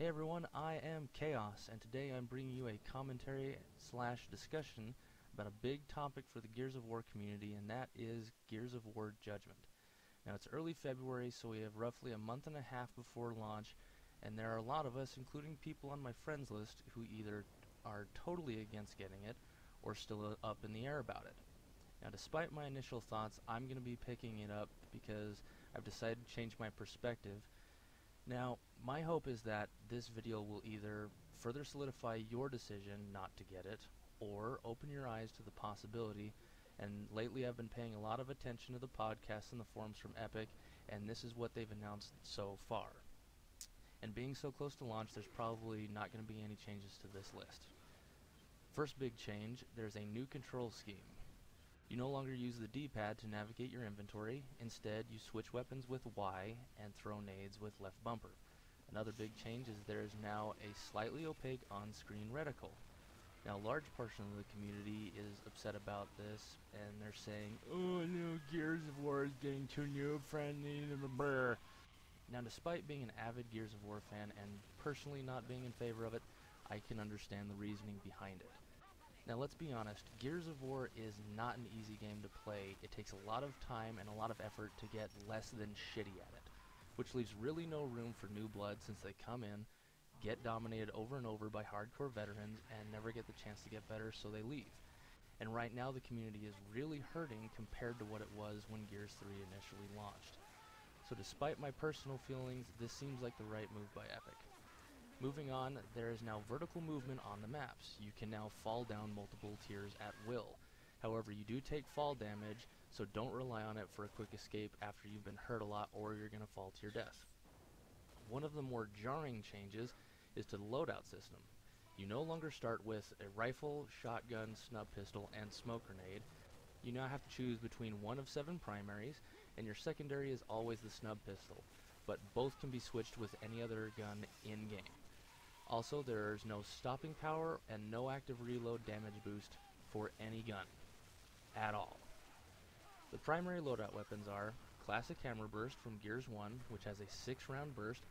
Hey everyone, I am Chaos, and today I'm bringing you a commentary / discussion about a big topic for the Gears of War community, and that is Gears of War Judgment. Now it's early February, so we have roughly a month and a half before launch, and there are a lot of us, including people on my friends list, who either are totally against getting it, or still up in the air about it. Now despite my initial thoughts, I'm going to be picking it up because I've decided to change my perspective. Now, my hope is that this video will either further solidify your decision not to get it, or open your eyes to the possibility. And lately I've been paying a lot of attention to the podcasts and the forums from Epic, and this is what they've announced so far. And being so close to launch, there's probably not going to be any changes to this list. First big change, there's a new control scheme. You no longer use the D-pad to navigate your inventory. Instead, you switch weapons with Y and throw nades with left bumper. Another big change is there is now a slightly opaque on-screen reticle. Now, a large portion of the community is upset about this, and they're saying, "Oh no, Gears of War is getting too noob-friendly." Now, despite being an avid Gears of War fan and personally not being in favor of it, I can understand the reasoning behind it. Now let's be honest, Gears of War is not an easy game to play. It takes a lot of time and a lot of effort to get less than shitty at it, which leaves really no room for new blood since they come in, get dominated over and over by hardcore veterans, and never get the chance to get better, so they leave. And right now the community is really hurting compared to what it was when Gears 3 initially launched. So despite my personal feelings, this seems like the right move by Epic. Moving on, there is now vertical movement on the maps. You can now fall down multiple tiers at will. However, you do take fall damage, so don't rely on it for a quick escape after you've been hurt a lot or you're going to fall to your death. One of the more jarring changes is to the loadout system. You no longer start with a rifle, shotgun, snub pistol, and smoke grenade. You now have to choose between one of 7 primaries, and your secondary is always the snub pistol, but both can be switched with any other gun in-game. Also, there's no stopping power and no active reload damage boost for any gun at all. The primary loadout weapons are Classic Hammer Burst from Gears 1, which has a 6-round burst,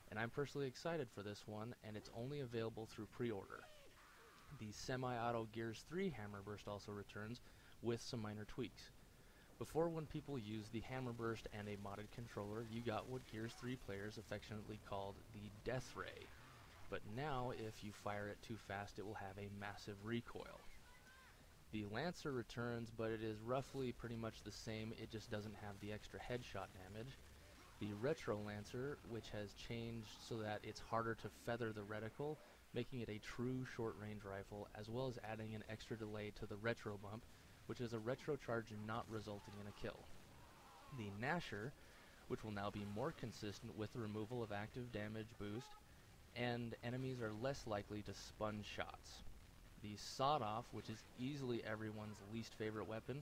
and I'm personally excited for this one, and it's only available through pre-order. The semi-auto Gears 3 Hammer Burst also returns with some minor tweaks. Before, when people used the Hammer Burst and a modded controller, you got what Gears 3 players affectionately called the Death Ray. But now, if you fire it too fast, it will have a massive recoil. The Lancer returns, but it is roughly pretty much the same, it just doesn't have the extra headshot damage. The Retro Lancer, which has changed so that it's harder to feather the reticle, making it a true short-range rifle, as well as adding an extra delay to the Retro Bump, which is a retro charge not resulting in a kill. The Gnasher, which will now be more consistent with the removal of active damage boost, and enemies are less likely to sponge shots. The Sawed-Off, which is easily everyone's least favorite weapon,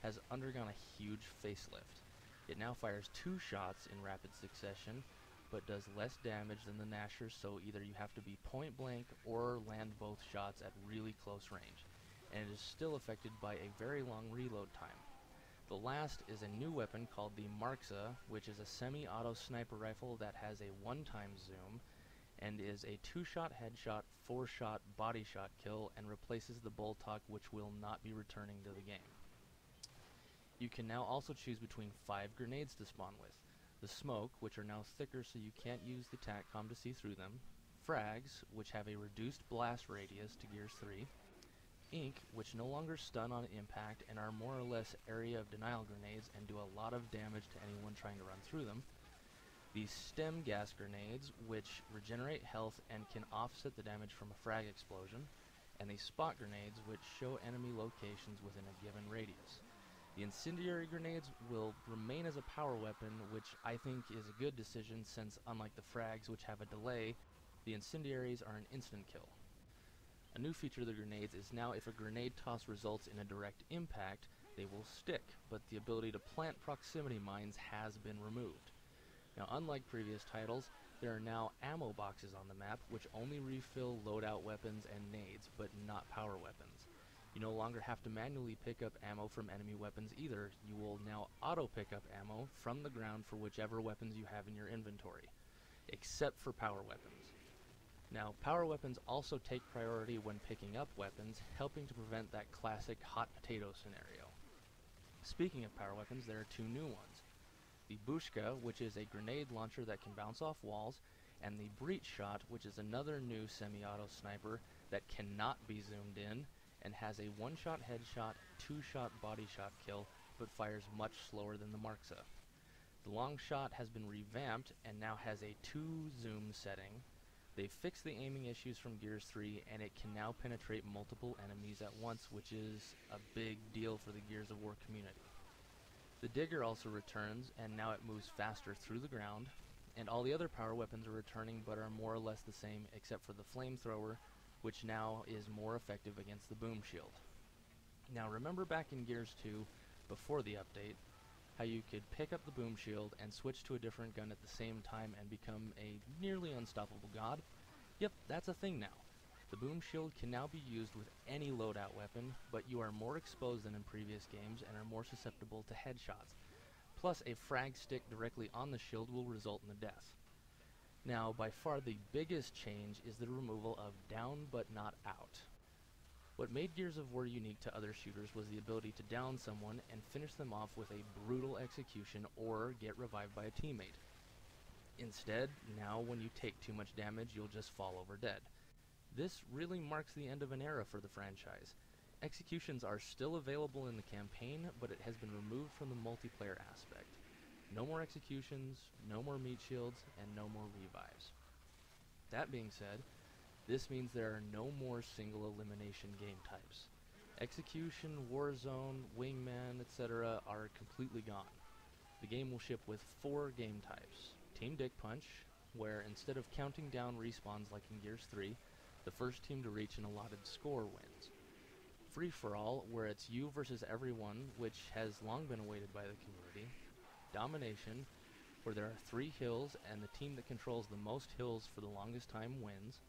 has undergone a huge facelift. It now fires 2 shots in rapid succession, but does less damage than the Gnasher, so either you have to be point blank or land both shots at really close range, and it is still affected by a very long reload time. The last is a new weapon called the Marxa, which is a semi-auto sniper rifle that has a one-time zoom, and is a 2-shot headshot, 4-shot body shot kill, and replaces the Boltok, which will not be returning to the game. You can now also choose between 5 grenades to spawn with. The Smoke, which are now thicker so you can't use the TACCOM to see through them. Frags, which have a reduced blast radius to Gears 3. Ink, which no longer stun on impact and are more or less area of denial grenades and do a lot of damage to anyone trying to run through them. The Stem Gas Grenades, which regenerate health and can offset the damage from a frag explosion, and the Spot Grenades, which show enemy locations within a given radius. The Incendiary Grenades will remain as a power weapon, which I think is a good decision since, unlike the frags, which have a delay, the Incendiaries are an instant kill. A new feature of the grenades is now if a grenade toss results in a direct impact, they will stick, but the ability to plant proximity mines has been removed. Now, unlike previous titles, there are now ammo boxes on the map which only refill loadout weapons and nades, but not power weapons. You no longer have to manually pick up ammo from enemy weapons either. You will now auto pick up ammo from the ground for whichever weapons you have in your inventory, except for power weapons. Now, power weapons also take priority when picking up weapons, helping to prevent that classic hot potato scenario. Speaking of power weapons, there are two new ones. The Bushka, which is a grenade launcher that can bounce off walls, and the Breach Shot, which is another new semi-auto sniper that cannot be zoomed in and has a one-shot headshot, two-shot body shot kill, but fires much slower than the Markza. The long shot has been revamped and now has a 2 zoom setting. They fixed the aiming issues from Gears 3, and it can now penetrate multiple enemies at once, which is a big deal for the Gears of War community. The Digger also returns, and now it moves faster through the ground, and all the other power weapons are returning but are more or less the same except for the Flamethrower, which now is more effective against the Boom Shield. Now remember back in Gears 2, before the update, how you could pick up the Boom Shield and switch to a different gun at the same time and become a nearly unstoppable god? Yep, that's a thing now. The Boom Shield can now be used with any loadout weapon, but you are more exposed than in previous games and are more susceptible to headshots. Plus, a frag stick directly on the shield will result in a death. Now, by far the biggest change is the removal of down but not out. What made Gears of War unique to other shooters was the ability to down someone and finish them off with a brutal execution or get revived by a teammate. Instead, now when you take too much damage, you'll just fall over dead. This really marks the end of an era for the franchise. Executions are still available in the campaign, but it has been removed from the multiplayer aspect. No more executions, no more meat shields, and no more revives. That being said, this means there are no more single elimination game types. Execution, Warzone, Wingman, etc. are completely gone. The game will ship with 4 game types. Team Dick Punch, where instead of counting down respawns like in Gears 3, the first team to reach an allotted score wins. Free for All, where it's you versus everyone, which has long been awaited by the community. Domination, where there are 3 hills and the team that controls the most hills for the longest time wins.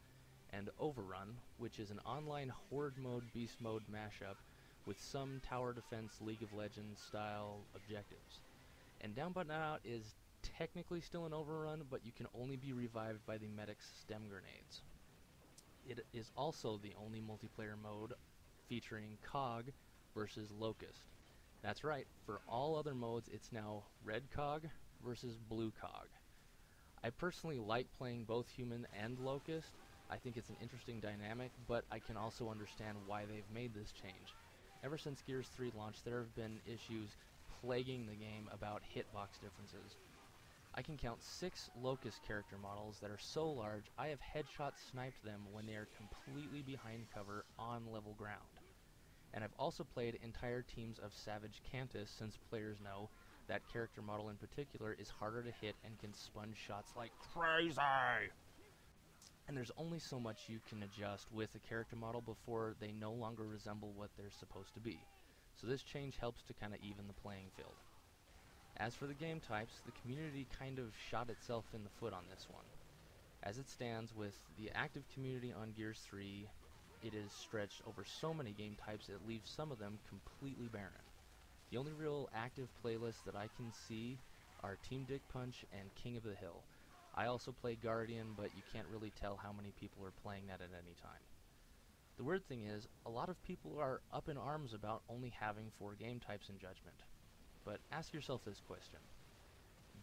And Overrun, which is an online Horde mode, Beast mode mashup with some tower defense League of Legends style objectives. And Down But Not Out is technically still an Overrun, but you can only be revived by the medic's stem grenades. It is also the only multiplayer mode featuring COG versus Locust. That's right, for all other modes it's now Red COG versus Blue COG. I personally like playing both Human and Locust. I think it's an interesting dynamic, but I can also understand why they've made this change. Ever since Gears 3 launched, there have been issues plaguing the game about hitbox differences. I can count 6 Locust character models that are so large I have headshot sniped them when they are completely behind cover on level ground. And I've also played entire teams of Savage Cantus, since players know that character model in particular is harder to hit and can sponge shots like crazy! And there's only so much you can adjust with a character model before they no longer resemble what they're supposed to be. So this change helps to kind of even the playing field. As for the game types, the community kind of shot itself in the foot on this one. As it stands, with the active community on Gears 3, it is stretched over so many game types it leaves some of them completely barren. The only real active playlists that I can see are Team Dick Punch and King of the Hill. I also play Guardian, but you can't really tell how many people are playing that at any time. The weird thing is, a lot of people are up in arms about only having 4 game types in Judgment. But ask yourself this question.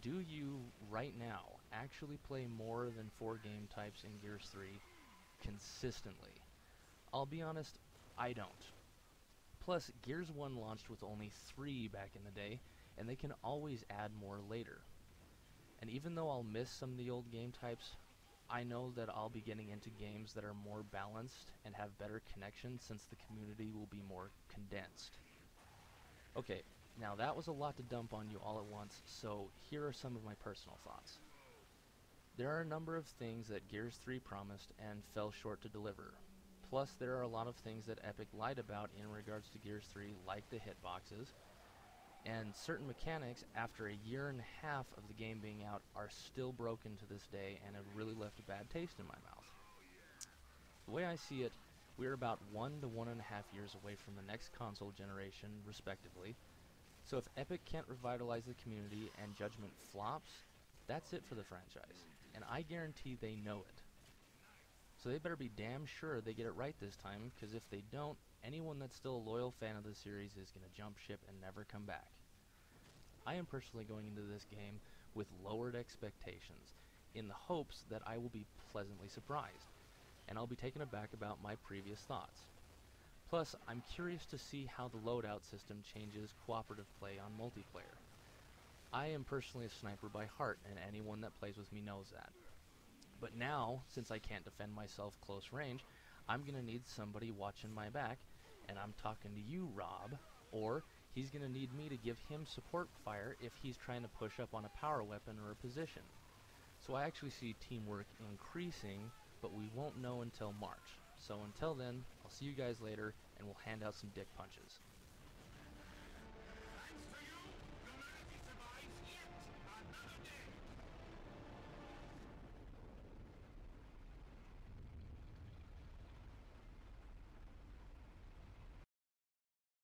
Do you, right now, actually play more than 4 game types in Gears 3 consistently? I'll be honest, I don't. Plus, Gears 1 launched with only 3 back in the day, and they can always add more later. And even though I'll miss some of the old game types, I know that I'll be getting into games that are more balanced and have better connections, since the community will be more condensed. Okay, now that was a lot to dump on you all at once, so here are some of my personal thoughts. There are a number of things that Gears 3 promised and fell short to deliver. Plus, there are a lot of things that Epic lied about in regards to Gears 3, like the hitboxes. And certain mechanics, after a year and a half of the game being out, are still broken to this day and have really left a bad taste in my mouth. The way I see it, we're about 1 to 1.5 years away from the next console generation, respectively. So if Epic can't revitalize the community and Judgment flops, that's it for the franchise. And I guarantee they know it. So they better be damn sure they get it right this time, because if they don't, anyone that's still a loyal fan of the series is going to jump ship and never come back. I am personally going into this game with lowered expectations, in the hopes that I will be pleasantly surprised, and I'll be taken aback about my previous thoughts. Plus, I'm curious to see how the loadout system changes cooperative play on multiplayer. I am personally a sniper by heart, and anyone that plays with me knows that. But now, since I can't defend myself close range, I'm going to need somebody watching my back, and I'm talking to you, Rob, or he's going to need me to give him support fire if he's trying to push up on a power weapon or a position. So I actually see teamwork increasing, but we won't know until March. So until then, I'll see you guys later, and we'll hand out some dick punches.